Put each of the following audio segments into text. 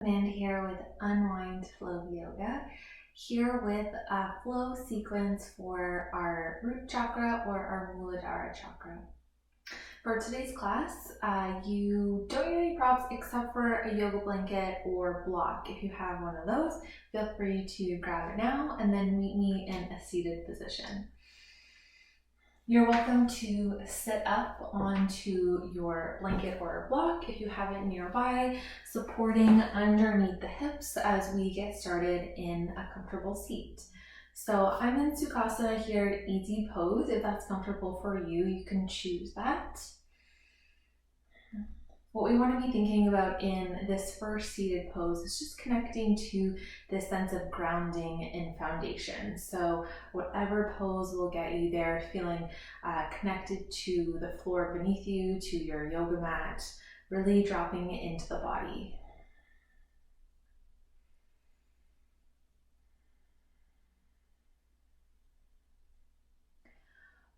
And here with Unwind Flow Yoga, here with a flow sequence for our Root Chakra or our Muladara Chakra. For today's class, you don't need any props except for a yoga blanket or block. If you have one of those, feel free to grab it now and then meet me in a seated position. You're welcome to sit up onto your blanket or block if you have it nearby, supporting underneath the hips as we get started in a comfortable seat. So I'm in Sukhasana here, easy pose. If that's comfortable for you, you can choose that. What we want to be thinking about in this first seated pose is just connecting to this sense of grounding and foundation. So whatever pose will get you there, feeling connected to the floor beneath you, to your yoga mat, really dropping into the body.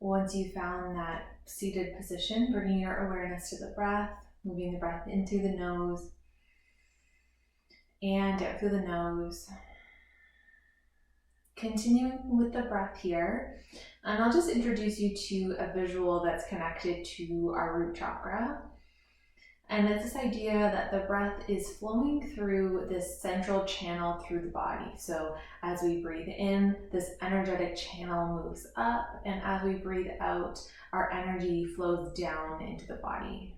Once you've found that seated position, bringing your awareness to the breath, moving the breath in through the nose and out through the nose. Continuing with the breath here, and I'll just introduce you to a visual that's connected to our root chakra. And it's this idea that the breath is flowing through this central channel through the body. So as we breathe in, this energetic channel moves up, and as we breathe out, our energy flows down into the body.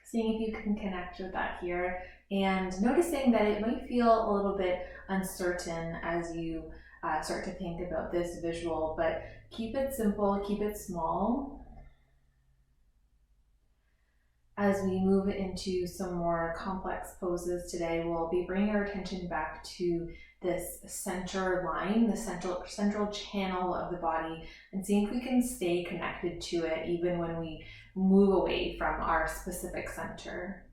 Seeing if you can connect with that here, and noticing that it might feel a little bit uncertain as you start to think about this visual, but keep it simple, keep it small. As we move into some more complex poses today, we'll be bringing our attention back to this center line, the central channel of the body, and seeing if we can stay connected to it even when we move away from our specific center.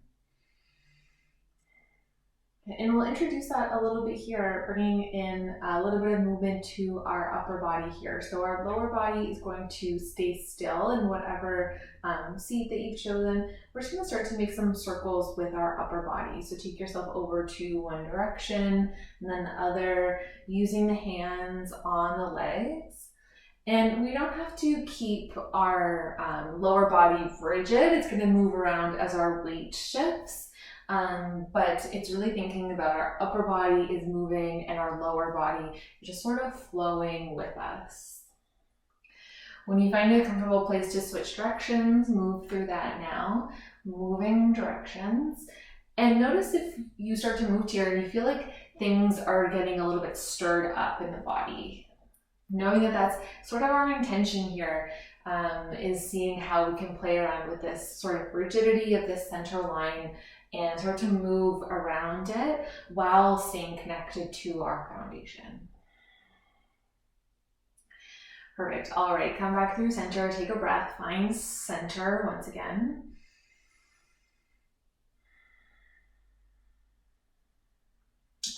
And we'll introduce that a little bit here, bringing in a little bit of movement to our upper body here. So our lower body is going to stay still in whatever seat that you've chosen. We're just going to start to make some circles with our upper body. So take yourself over to one direction and then the other, using the hands on the legs. And we don't have to keep our lower body rigid. It's going to move around as our weight shifts. But it's really thinking about our upper body is moving and our lower body is just sort of flowing with us. When you find a comfortable place to switch directions, move through that now, moving directions. And notice if you start to move here and you feel like things are getting a little bit stirred up in the body. Knowing that that's sort of our intention here, is seeing how we can play around with this sort of rigidity of this center line and start to move around it while staying connected to our foundation. Perfect. All right, come back through center, take a breath, find center once again.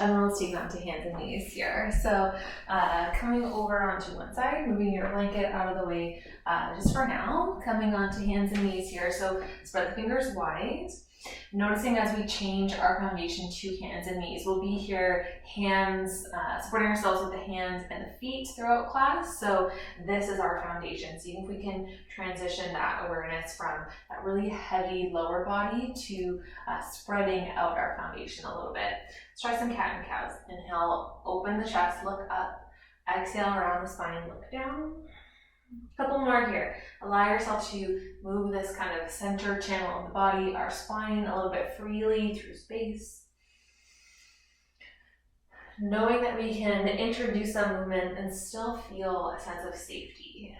And then let's take them to hands and knees here. So coming over onto one side, moving your blanket out of the way just for now, coming onto hands and knees here. So spread the fingers wide. Noticing as we change our foundation to hands and knees, we'll be here hands, supporting ourselves with the hands and the feet throughout class. So this is our foundation. Seeing if we can transition that awareness from that really heavy lower body to spreading out our foundation a little bit. Let's try some cat and cows. Inhale, open the chest, look up. Exhale, around the spine, look down. A couple more here. Allow yourself to move this kind of center channel of the body, our spine, a little bit freely through space. Knowing that we can introduce some movement and still feel a sense of safety.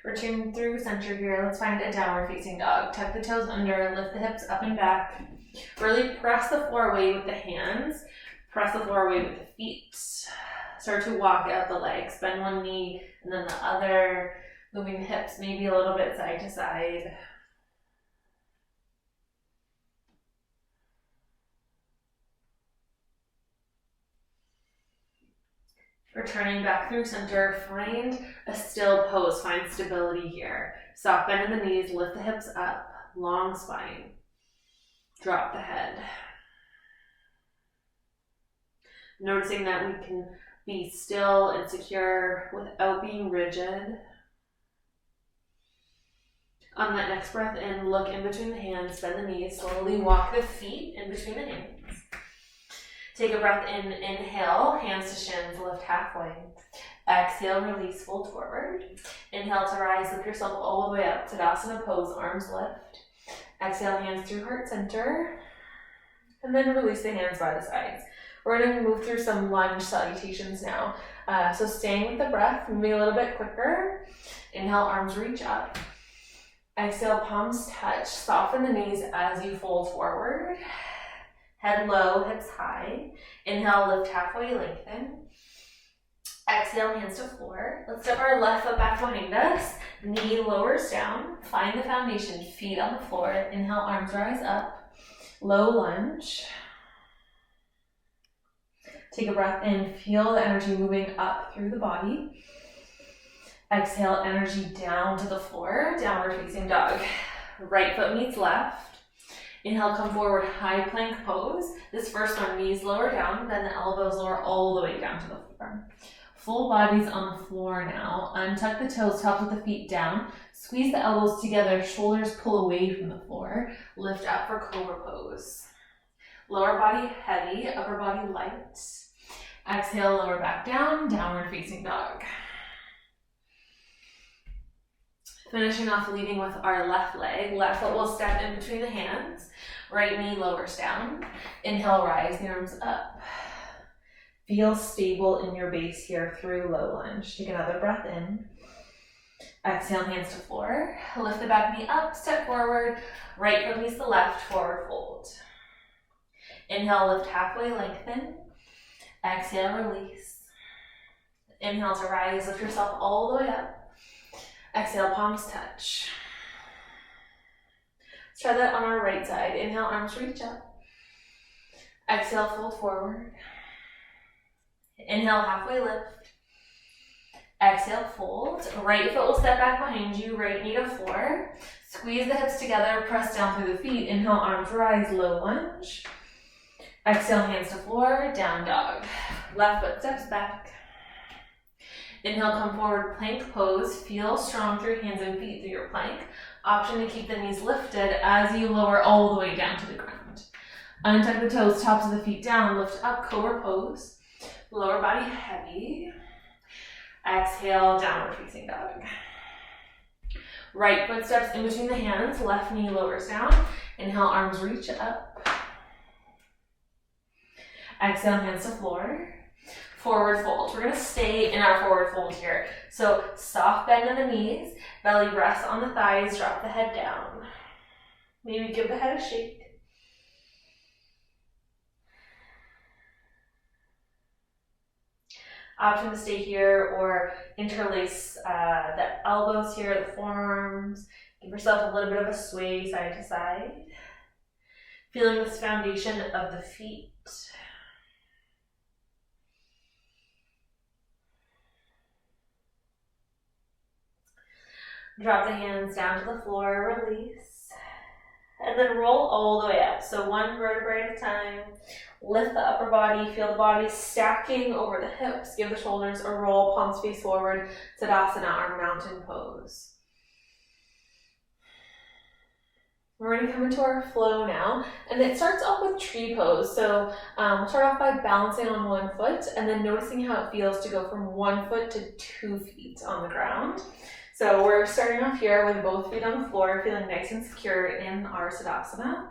Return through center here. Let's find a downward facing dog. Tuck the toes under, lift the hips up and back. Really press the floor away with the hands. Press the floor away with the feet. Start to walk out the legs. Bend one knee and then the other. Moving the hips maybe a little bit side to side. Returning back through center, find a still pose, find stability here. Soft bend in the knees, lift the hips up, long spine. Drop the head. Noticing that we can be still and secure without being rigid. On that next breath in, look in between the hands, bend the knees, slowly walk the feet in between the hands. Take a breath in, inhale, hands to shins, lift halfway. Exhale, release, fold forward. Inhale to rise, lift yourself all the way up. Tadasana pose, arms lift. Exhale, hands through heart center. And then release the hands by the sides. We're going to move through some lunge salutations now. So staying with the breath, moving a little bit quicker. Inhale, arms reach up. Exhale, palms touch. Soften the knees as you fold forward. Head low, hips high. Inhale, lift halfway, lengthen. Exhale, hands to floor. Let's step our left foot back behind us. Knee lowers down. Find the foundation, feet on the floor. Inhale, arms rise up. Low lunge. Take a breath in. Feel the energy moving up through the body. Exhale, energy down to the floor. Downward facing dog. Right foot meets left. Inhale, come forward, high plank pose. This first one, knees lower down, then the elbows lower all the way down to the floor. Full bodies on the floor now. Untuck the toes, tops of the feet down. Squeeze the elbows together, shoulders pull away from the floor. Lift up for cobra pose. Lower body heavy, upper body light. Exhale, lower back down, downward facing dog. Finishing off leading with our left leg. Left foot will step in between the hands. Right knee lowers down. Inhale, rise the arms up. Feel stable in your base here through low lunge. Take another breath in. Exhale, hands to floor. Lift the back knee up, step forward. Right foot meets the left, forward fold. Inhale, lift halfway, lengthen. Exhale, release. Inhale to rise, lift yourself all the way up. Exhale, palms touch. Let's try that on our right side. Inhale, arms reach up. Exhale, fold forward. Inhale, halfway lift. Exhale, fold. Right foot will step back behind you, right knee to floor. Squeeze the hips together, press down through the feet. Inhale, arms rise, low lunge. Exhale, hands to floor, down dog. Left foot steps back. Inhale, come forward, plank pose. Feel strong through hands and feet through your plank. Option to keep the knees lifted as you lower all the way down to the ground. Untuck the toes, tops of the feet down, lift up, cobra pose. Lower body heavy. Exhale, downward facing dog. Right foot steps in between the hands, left knee lowers down. Inhale, arms reach up. Exhale, hands to floor. Forward fold. We're going to stay in our forward fold here. So soft bend in the knees, belly rests on the thighs, drop the head down. Maybe give the head a shake. Option to stay here or interlace the elbows here, the forearms. Give yourself a little bit of a sway side to side. Feeling this foundation of the feet. Drop the hands down to the floor, release, and then roll all the way up. So one vertebrae at a time. Lift the upper body, feel the body stacking over the hips. Give the shoulders a roll, palms face forward. Tadasana, our mountain pose. We're going to come into our flow now, and it starts off with tree pose. So we'll start off by balancing on one foot, and then noticing how it feels to go from 1 foot to 2 feet on the ground. So we're starting off here with both feet on the floor, feeling nice and secure in our Tadasana.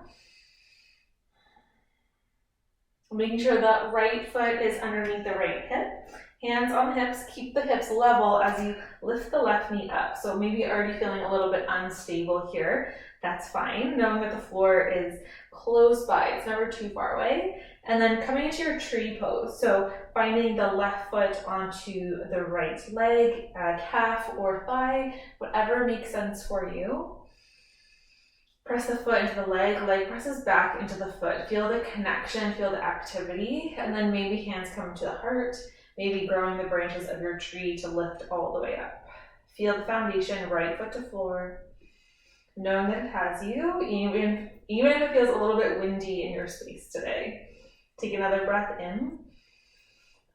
Making sure the right foot is underneath the right hip. Hands on the hips, keep the hips level as you lift the left knee up. So maybe already feeling a little bit unstable here. That's fine, knowing that the floor is close by. It's never too far away. And then coming into your tree pose. So finding the left foot onto the right leg, calf or thigh, whatever makes sense for you. Press the foot into the leg presses back into the foot. Feel the connection, feel the activity, and then maybe hands come to the heart, maybe growing the branches of your tree to lift all the way up. Feel the foundation, right foot to floor, knowing that it has you, even if it feels a little bit windy in your space today. Take another breath in.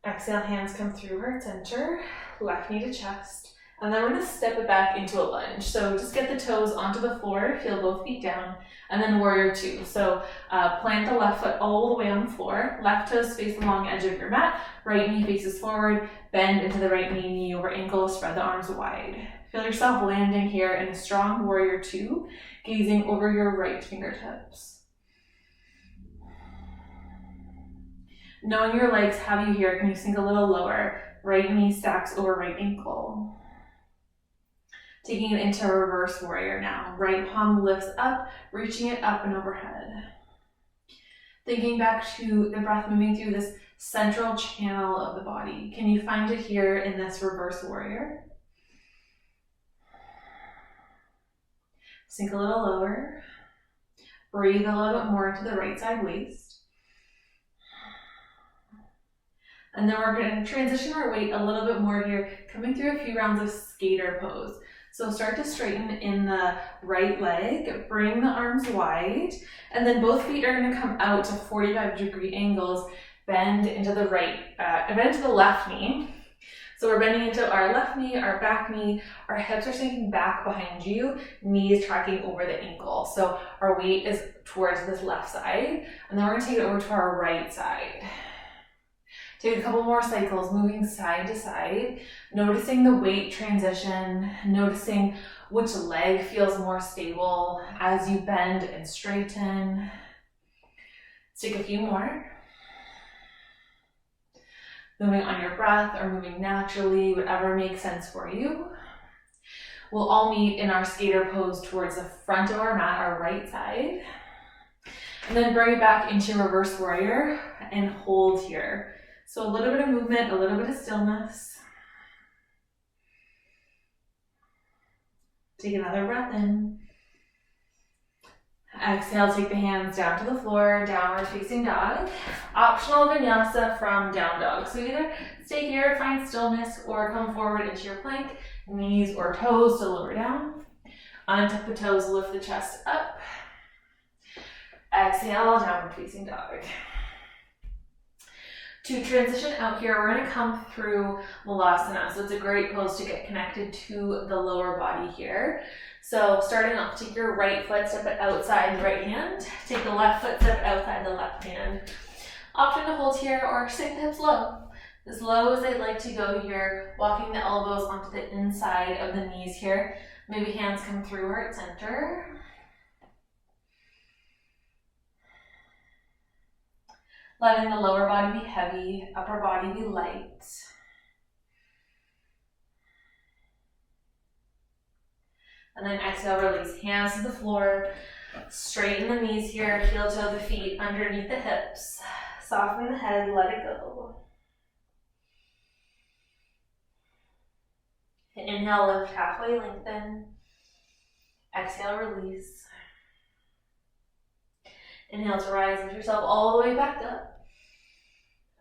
Exhale, hands come through heart center, left knee to chest. And then we're going to step it back into a lunge. So just get the toes onto the floor, feel both feet down, and then warrior two. So plant the left foot all the way on the floor, left toes face the long edge of your mat, right knee faces forward, bend into the right knee, knee over ankle, spread the arms wide. Feel yourself landing here in a strong warrior two, gazing over your right fingertips. Knowing your legs have you here, can you sink a little lower? Right knee stacks over right ankle. Taking it into reverse warrior now. Right palm lifts up, reaching it up and overhead. Thinking back to the breath moving through this central channel of the body. Can you find it here in this reverse warrior? Sink a little lower. Breathe a little bit more into the right side waist. And then we're going to transition our weight a little bit more here, coming through a few rounds of skater pose. So start to straighten in the right leg, bring the arms wide, and then both feet are going to come out to 45-degree angles, bend into the left knee. So we're bending into our left knee, our back knee, our hips are sinking back behind you, knees tracking over the ankle. So our weight is towards this left side, and then we're going to take it over to our right side. Take a couple more cycles, moving side to side, noticing the weight transition, noticing which leg feels more stable as you bend and straighten. Let's take a few more. Moving on your breath or moving naturally, whatever makes sense for you. We'll all meet in our skater pose towards the front of our mat, our right side. And then bring it back into reverse warrior and hold here. So a little bit of movement, a little bit of stillness. Take another breath in. Exhale, take the hands down to the floor, downward facing dog. Optional vinyasa from down dog. So either stay here, find stillness, or come forward into your plank, knees or toes to lower down. Untuck the toes, lift the chest up. Exhale, downward facing dog. To transition out here, we're going to come through Muladara. So it's a great pose to get connected to the lower body here. So starting off, take your right foot, step it outside the right hand. Take the left foot, step it outside the left hand. Option to hold here or sink the hips low. As low as I'd like to go here, walking the elbows onto the inside of the knees here. Maybe hands come through heart center. Letting the lower body be heavy, upper body be light. And then exhale, release. Hands to the floor. Straighten the knees here. Heel toe the feet underneath the hips. Soften the head, let it go. Inhale, lift halfway, lengthen. Exhale, release. Inhale to rise, lift yourself all the way back up.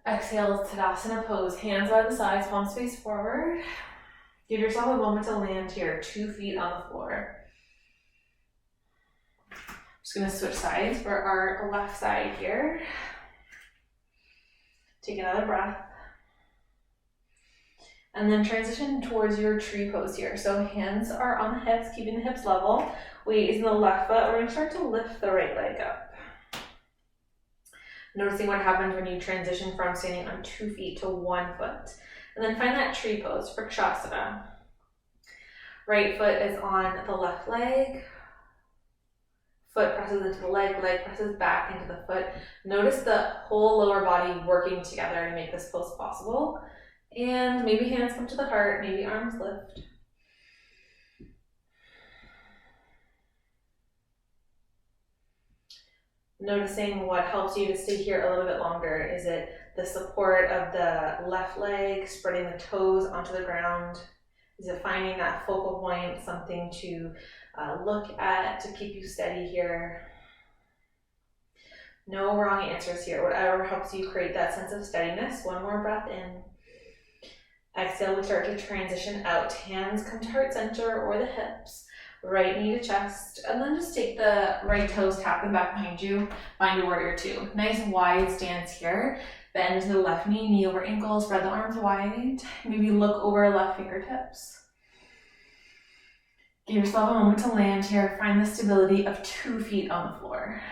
Exhale, Tadasana pose. Hands by the sides, palms face forward. Give yourself a moment to land here, 2 feet on the floor. Just gonna switch sides for our left side here. Take another breath. And then transition towards your tree pose here. So hands are on the hips, keeping the hips level. Weight is in the left foot. We're gonna start to lift the right leg up. Noticing what happens when you transition from standing on 2 feet to 1 foot. And then find that tree pose, Vrikshasana. Right foot is on the left leg. Foot presses into the leg presses back into the foot. Notice the whole lower body working together to make this pose possible. And maybe hands come to the heart, maybe arms lift. Noticing what helps you to stay here a little bit longer. Is it the support of the left leg, spreading the toes onto the ground? Is it finding that focal point, something to look at to keep you steady here? No wrong answers here. Whatever helps you create that sense of steadiness. One more breath in. Exhale, we start to transition out. Hands come to heart center or the hips. Right knee to chest. And then just take the right toes, tap them back behind you. Find a warrior two. Nice wide stance here. Bend to the left knee, knee over ankle. Spread the arms wide. Maybe look over left fingertips. Give yourself a moment to land here. Find the stability of 2 feet on the floor.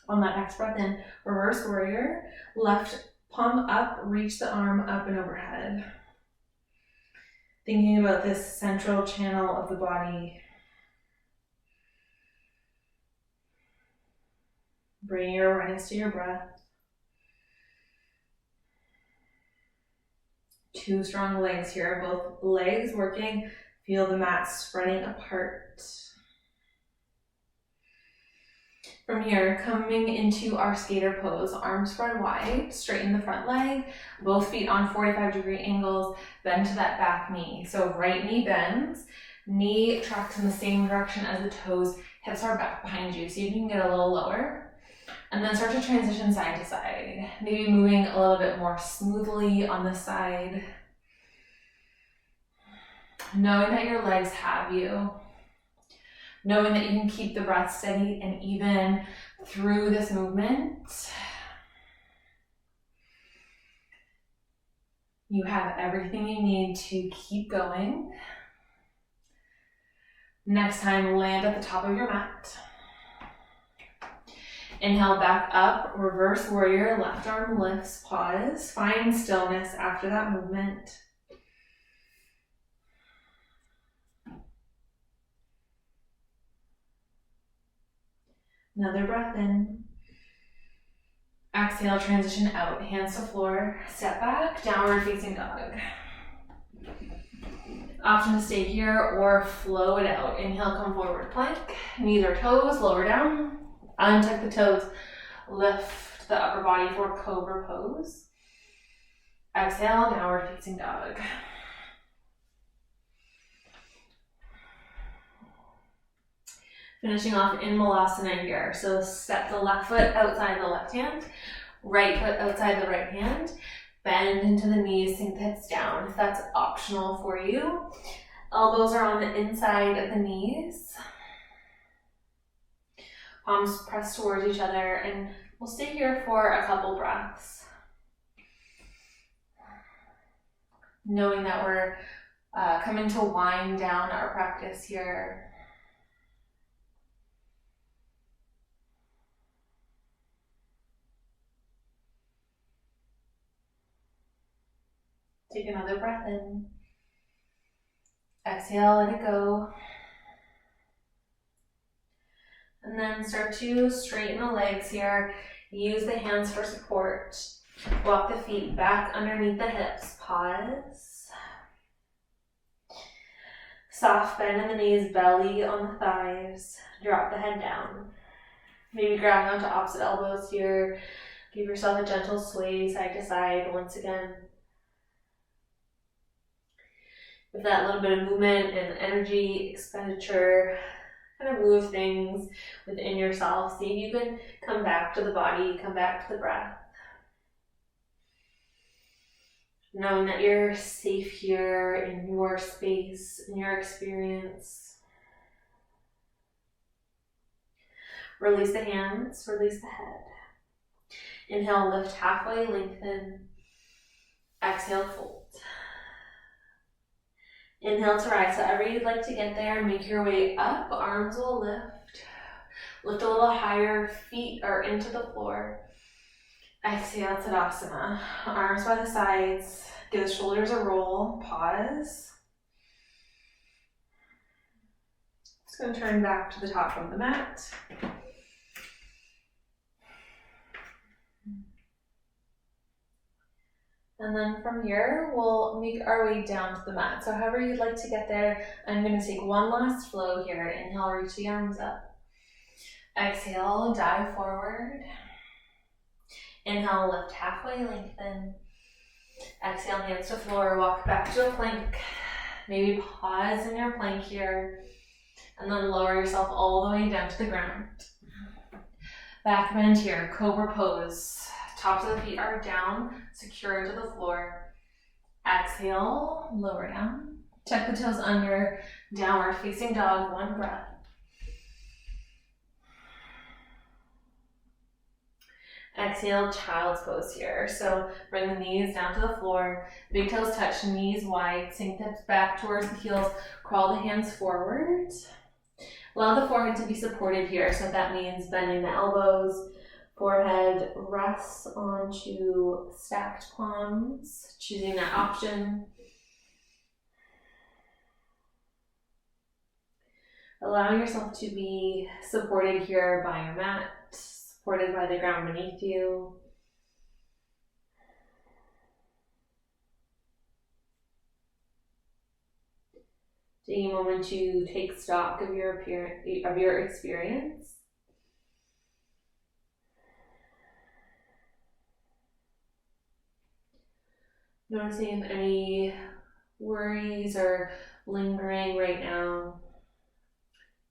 On that next breath in, reverse warrior, left palm up, reach the arm up and overhead. Thinking about this central channel of the body. Bring your awareness to your breath. 2 strong legs here, both legs working. Feel the mat spreading apart. From here, coming into our skater pose, arms spread wide, straighten the front leg, both feet on 45-degree angles, bend to that back knee. So right knee bends, knee tracks in the same direction as the toes, hips are back behind you, so you can get a little lower. And then start to transition side to side, maybe moving a little bit more smoothly on the side. Knowing that your legs have you. Knowing that you can keep the breath steady and even through this movement. You have everything you need to keep going. Next time, land at the top of your mat. Inhale back up, reverse warrior, left arm lifts, pause. Find stillness after that movement. Another breath in. Exhale, transition out, hands to floor, step back, downward facing dog. Option to stay here or flow it out. Inhale, come forward, plank, knees or toes, lower down, untuck the toes, lift the upper body for cobra pose. Exhale, downward facing dog. Finishing off in Muladara here. So step the left foot outside the left hand, right foot outside the right hand, bend into the knees, sink the hips down if that's optional for you. Elbows are on the inside of the knees. Palms press towards each other, and we'll stay here for a couple breaths. Knowing that we're coming to wind down our practice here. Take another breath in. Exhale, let it go. And then start to straighten the legs here. Use the hands for support. Walk the feet back underneath the hips. Pause. Soft bend in the knees, belly on the thighs. Drop the head down. Maybe grab onto opposite elbows here. Give yourself a gentle sway side to side once again. With that little bit of movement and energy expenditure, kind of move things within yourself. See if you can come back to the body, come back to the breath. Knowing that you're safe here in your space, in your experience. Release the hands, release the head. Inhale, lift halfway, lengthen. Exhale, fold. Inhale to rise. So however you'd like to get there, make your way up. Arms will lift. Lift a little higher, feet are into the floor. Exhale, Tadasana. Arms by the sides. Give the shoulders a roll. Pause. Just going to turn back to the top of the mat. And then from here, we'll make our way down to the mat. So however you'd like to get there, I'm going to take one last flow here. Inhale, reach the arms up. Exhale, dive forward. Inhale, lift halfway, lengthen. Exhale, hands to floor, walk back to a plank. Maybe pause in your plank here. And then lower yourself all the way down to the ground. Back bend here, cobra pose. Tops of the feet are down, secure into the floor. Exhale, lower down. Tuck the toes under, downward facing dog, one breath. Exhale, child's pose here. So bring the knees down to the floor, big toes touch, knees wide, sink the hips back towards the heels, crawl the hands forward. Allow the forehead to be supported here. So that means bending the elbows, forehead rests onto stacked palms, choosing that option. Allowing yourself to be supported here by your mat, supported by the ground beneath you. Taking a moment to take stock of your experience. Noticing if any worries are lingering right now.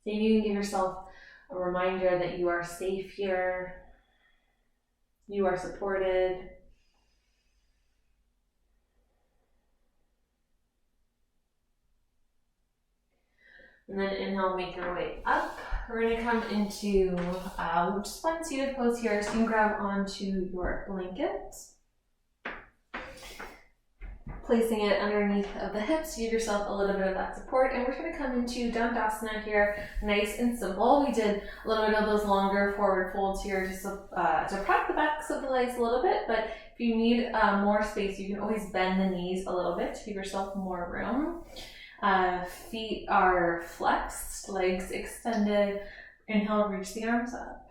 Maybe you can give yourself a reminder that you are safe here, you are supported. And then inhale, make your way up. We're going to come into just one seated pose here. So you can grab onto your blanket, placing it underneath of the hips, give yourself a little bit of that support, and we're going to come into Dandasana here, nice and simple. We did a little bit of those longer forward folds here just to prep the backs of the legs a little bit, but if you need more space, you can always bend the knees a little bit to give yourself more room. Feet are flexed, legs extended. Inhale, reach the arms up.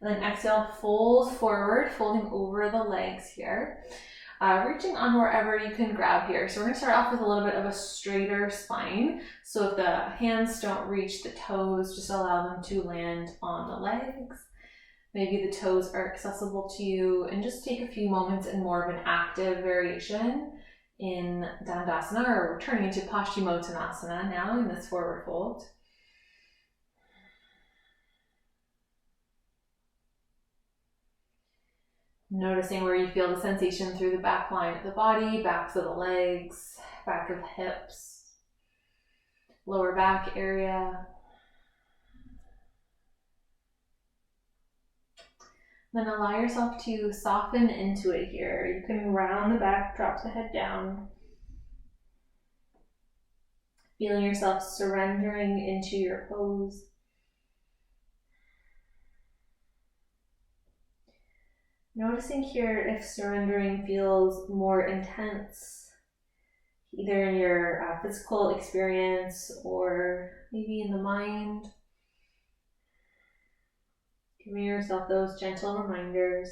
And then exhale, fold forward, folding over the legs here. Reaching on wherever you can grab here. So we're going to start off with a little bit of a straighter spine. So if the hands don't reach the toes, just allow them to land on the legs. Maybe the toes are accessible to you, and just take a few moments in more of an active variation in Dandasana, or we're turning into Paschimottanasana now in this forward fold. Noticing where you feel the sensation through the back line of the body, backs of the legs, back of the hips, lower back area. Then allow yourself to soften into it here. You can round the back, drop the head down. Feeling yourself surrendering into your pose. Noticing here if surrendering feels more intense, either in your physical experience or maybe in the mind. Giving yourself those gentle reminders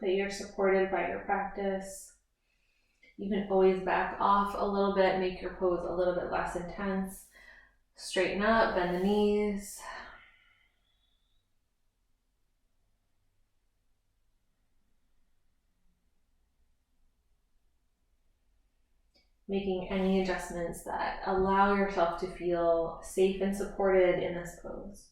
that you're supported by your practice. You can always back off a little bit, make your pose a little bit less intense. Straighten up, bend the knees. Making any adjustments that allow yourself to feel safe and supported in this pose.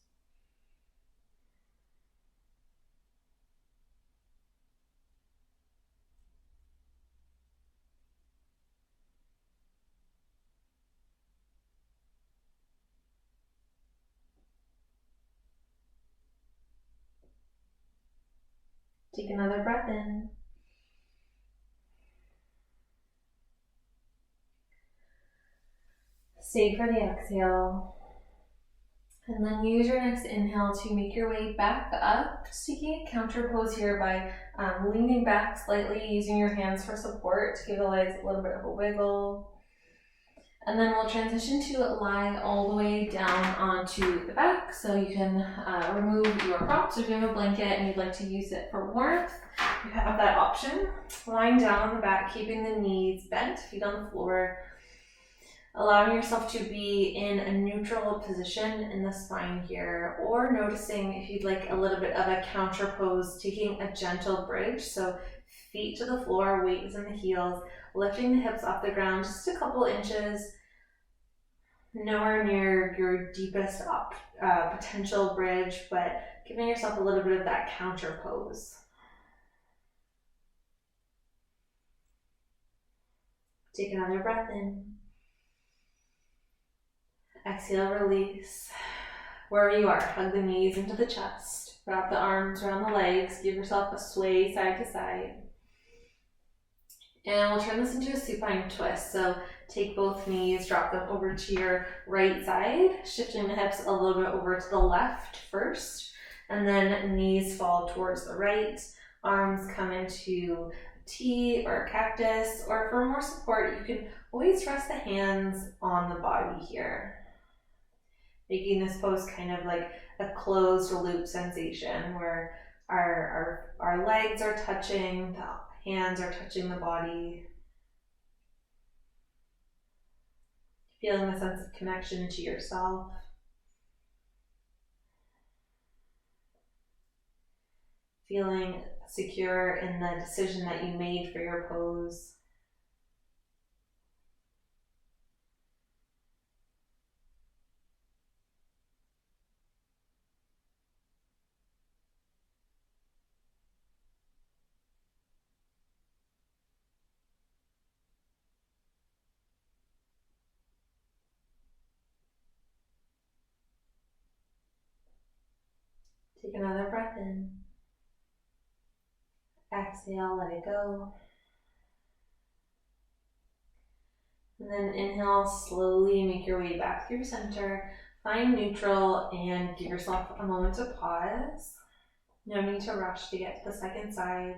Take another breath in. Stay for the exhale. And then use your next inhale to make your way back up. Just taking a counter pose here by leaning back slightly, using your hands for support to give the legs a little bit of a wiggle. And then we'll transition to lie all the way down onto the back. So you can remove your props. If you have a blanket and you'd like to use it for warmth, you have that option. Lying down on the back, keeping the knees bent, feet on the floor. Allowing yourself to be in a neutral position in the spine here, or noticing if you'd like a little bit of a counter pose, taking a gentle bridge. So feet to the floor, weight is in the heels, lifting the hips off the ground just a couple inches. nowhere near your deepest potential bridge, but giving yourself a little bit of that counter pose. Take another breath in. Exhale, release. Wherever you are, hug the knees into the chest. Wrap the arms around the legs. Give yourself a sway side to side. And we'll turn this into a supine twist. So take both knees, drop them over to your right side, shifting the hips a little bit over to the left first. And then knees fall towards the right. Arms come into T or cactus, or for more support, you can always rest the hands on the body here. Making this pose kind of like a closed loop sensation where our legs are touching, the hands are touching the body. Feeling a sense of connection to yourself. Feeling secure in the decision that you made for your pose. Take another breath in. Exhale, let it go. And then inhale, slowly make your way back through center. Find neutral and give yourself a moment to pause. No need to rush to get to the second side.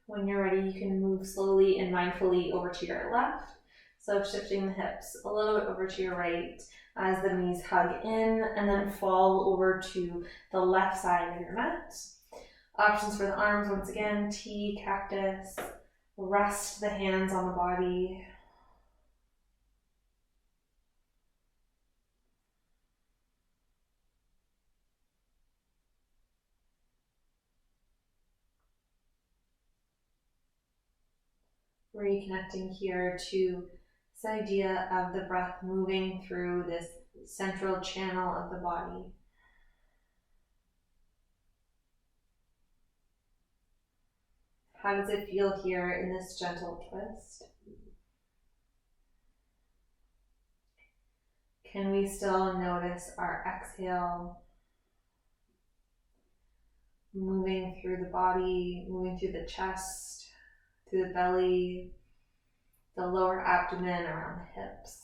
When you're ready, you can move slowly and mindfully over to your left. So shifting the hips a little bit over to your right as the knees hug in, and then fall over to the left side of your mat. Options for the arms, once again, T, cactus. Rest the hands on the body. Reconnecting here to this idea of the breath moving through this central channel of the body. How does it feel here in this gentle twist? Can we still notice our exhale moving through the body, moving through the chest, through the belly, the lower abdomen, around the hips?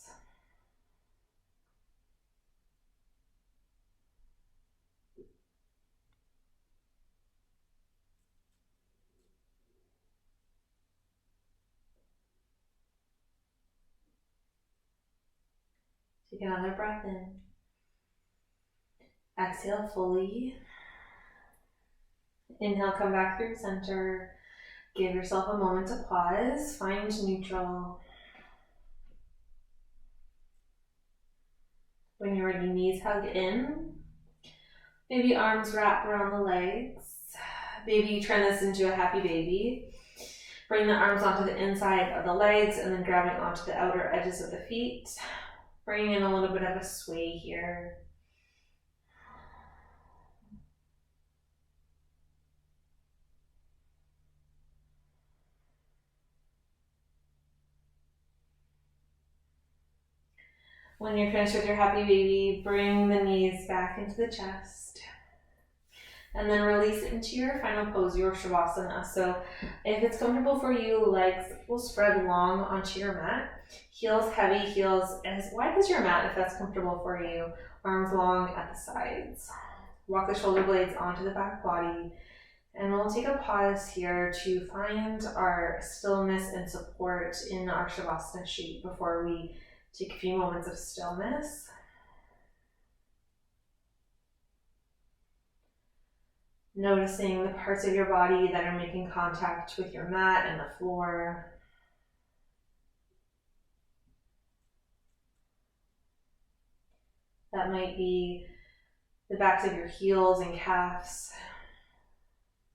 Take another breath in. Exhale fully. Inhale, come back through center. Give yourself a moment to pause. Find neutral. When you're ready, knees hug in. Maybe arms wrap around the legs. Maybe turn this into a happy baby. Bring the arms onto the inside of the legs and then grabbing onto the outer edges of the feet. Bring in a little bit of a sway here. When you're finished with your happy baby, bring the knees back into the chest. And then release into your final pose, your Shavasana. So if it's comfortable for you, legs will spread long onto your mat. Heels heavy, heels as wide as your mat if that's comfortable for you. Arms long at the sides. Walk the shoulder blades onto the back body. And we'll take a pause here to find our stillness and support in our Shavasana shape before we take a few moments of stillness. Noticing the parts of your body that are making contact with your mat and the floor. That might be the backs of your heels and calves,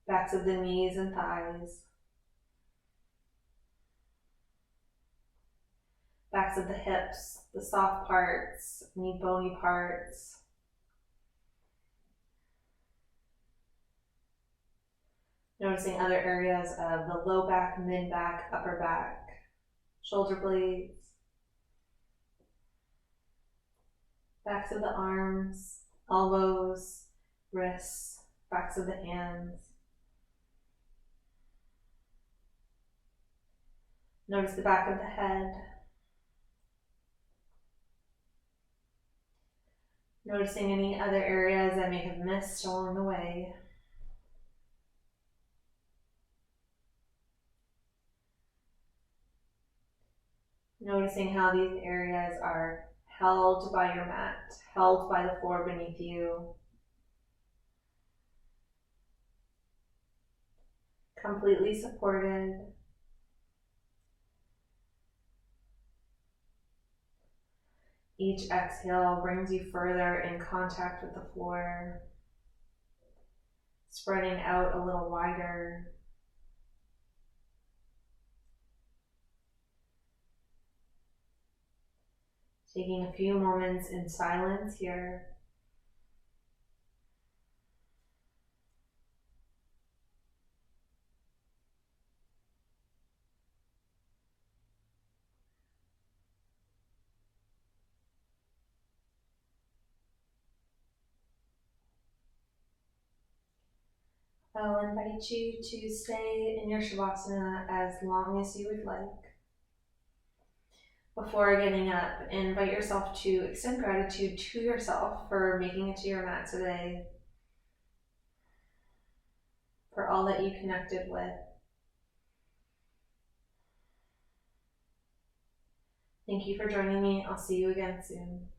backs of the knees and thighs. backs of the hips, the soft parts, any bony parts. Noticing other areas of the low back, mid back, upper back, shoulder blades, backs of the arms, elbows, wrists, backs of the hands. Notice the back of the head. Noticing any other areas I may have missed along the way. Noticing how these areas are held by your mat, held by the floor beneath you. Completely supported. Each exhale brings you further in contact with the floor, spreading out a little wider. Taking a few moments in silence here. I'll invite you to stay in your Shavasana as long as you would like. Before getting up, invite yourself to extend gratitude to yourself for making it to your mat today, for all that you connected with. Thank you for joining me. I'll see you again soon.